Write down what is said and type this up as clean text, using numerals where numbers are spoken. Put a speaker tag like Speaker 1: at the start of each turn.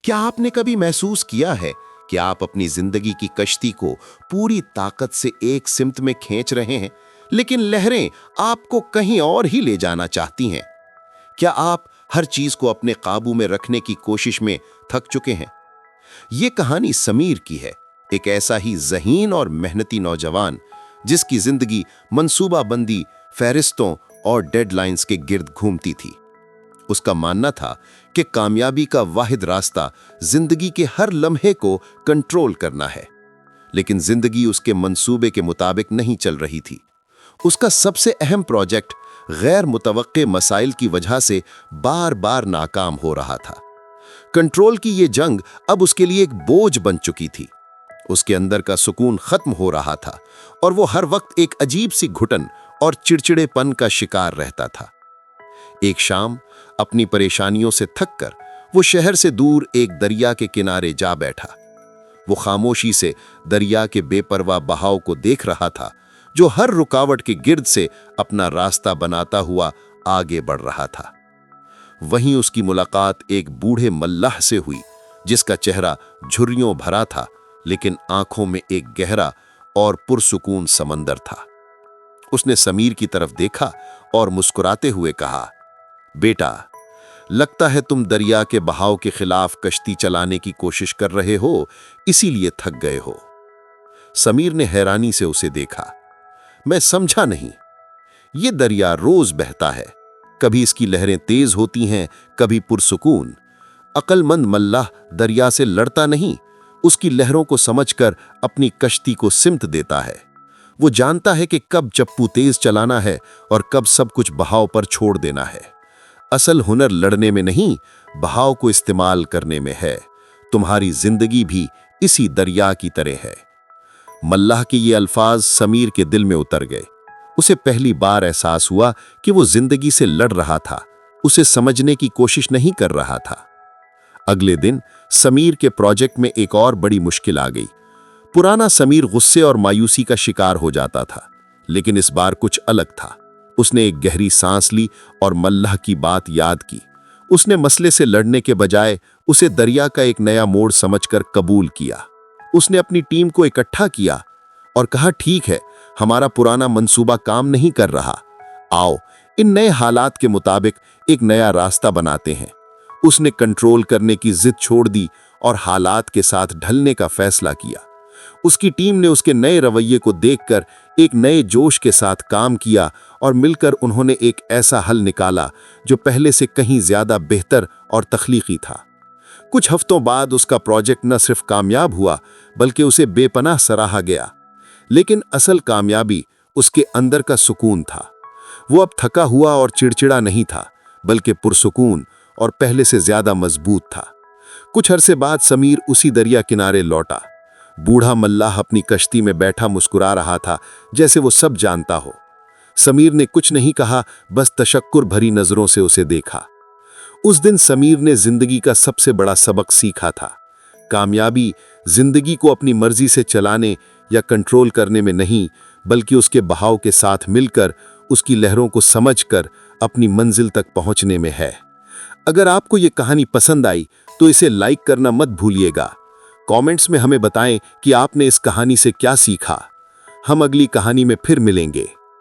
Speaker 1: क्या आपने कभी महसूस किया है कि आप अपनी जिंदगी की कश्ती को पूरी ताकत से एक सिमत में खींच रहे हैं, लेकिन लहरें आपको कहीं और ही ले जाना चाहती हैं? क्या आप हर चीज को अपने काबू में रखने की कोशिश में थक चुके हैं? ये कहानी समीर की है, एक ऐसा ही ज़हीन और मेहनती नौजवान जिसकी जिंदगी मंसूबाबंदी, फहरिस्तों और डेडलाइंस के गिर्द घूमती थी। उसका मानना था कि कामयाबी का वाहिद रास्ता जिंदगी के हर लम्हे को कंट्रोल करना है, लेकिन जिंदगी उसके मंसूबे के मुताबिक नहीं चल रही थी। उसका सबसे अहम प्रोजेक्ट गैर मुतवक्के मसाइल की वजह से बार बार नाकाम हो रहा था। कंट्रोल की ये जंग अब उसके लिए एक बोझ बन चुकी थी। उसके अंदर का सुकून खत्म हो रहा था और वो हर वक्त एक अजीब सी घुटन और चिड़चिड़ेपन का शिकार रहता था। एक शाम अपनी परेशानियों से थककर वो शहर से दूर एक दरिया के किनारे जा बैठा। वो खामोशी से दरिया के बेपरवाह बहाव को देख रहा था, जो हर रुकावट के गिर्द से अपना रास्ता बनाता हुआ आगे बढ़ रहा था। वहीं उसकी मुलाकात एक बूढ़े मल्लाह से हुई, जिसका चेहरा झुर्रियों भरा था, लेकिन आंखों में एक गहरा और पुरसुकून समंदर था। उसने समीर की तरफ देखा और मुस्कुराते हुए कहा, बेटा, लगता है तुम दरिया के बहाव के खिलाफ कश्ती चलाने की कोशिश कर रहे हो, इसीलिए थक गए हो। समीर ने हैरानी से उसे देखा। मैं समझा नहीं। ये दरिया रोज बहता है, कभी इसकी लहरें तेज होती हैं, कभी पुरसुकून। अक्लमंद मल्लाह दरिया से लड़ता नहीं, उसकी लहरों को समझकर अपनी कश्ती को सिमत देता है। वो जानता है कि कब चप्पू तेज चलाना है और कब सब कुछ बहाव पर छोड़ देना है। असल हुनर लड़ने में नहीं, बहाव को इस्तेमाल करने में है। तुम्हारी जिंदगी भी इसी दरिया की तरह है। मल्लाह के ये अल्फाज समीर के दिल में उतर गए। उसे पहली बार एहसास हुआ कि वो जिंदगी से लड़ रहा था, उसे समझने की कोशिश नहीं कर रहा था। अगले दिन समीर के प्रोजेक्ट में एक और बड़ी मुश्किल आ गई। पुराना समीर गुस्से और मायूसी का शिकार हो जाता था, लेकिन इस बार कुछ अलग था। उसने एक गहरी सांस ली और मल्लाह की बात याद की। उसने मसले से लड़ने के बजाय उसे दरिया का एक नया मोड़ समझकर कबूल किया। उसने अपनी टीम को इकट्ठा किया और कहा, ठीक है, हमारा पुराना मंसूबा काम नहीं कर रहा, आओ इन नए हालात के मुताबिक एक नया रास्ता बनाते हैं। उसने कंट्रोल करने की जिद छोड़ दी और हालात के साथ ढलने का फैसला किया। उसकी टीम ने उसके नए रवैये को देखकर एक नए जोश के साथ काम किया और मिलकर उन्होंने एक ऐसा हल निकाला जो पहले से कहीं ज्यादा बेहतर और तख्लीकी था। कुछ हफ्तों बाद उसका प्रोजेक्ट न सिर्फ कामयाब हुआ, बल्कि उसे बेपनाह सराहा गया। लेकिन असल कामयाबी उसके अंदर का सुकून था। वो अब थका हुआ और चिड़चिड़ा नहीं था, बल्कि पुरसुकून और पहले से ज्यादा मजबूत था। कुछ अरसे बाद समीर उसी दरिया किनारे लौटा। बूढ़ा मल्लाह अपनी कश्ती में बैठा मुस्कुरा रहा था, जैसे वो सब जानता हो। समीर ने कुछ नहीं कहा, बस तशक्कुर भरी नजरों से उसे देखा। उस दिन समीर ने जिंदगी का सबसे बड़ा सबक सीखा था। कामयाबी जिंदगी को अपनी मर्जी से चलाने या कंट्रोल करने में नहीं, बल्कि उसके बहाव के साथ मिलकर उसकी लहरों को समझकर अपनी मंजिल तक पहुंचने में है। अगर आपको ये कहानी पसंद आई तो इसे लाइक करना मत भूलिएगा। कमेंट्स में हमें बताएं कि आपने इस कहानी से क्या सीखा। हम अगली कहानी में फिर मिलेंगे।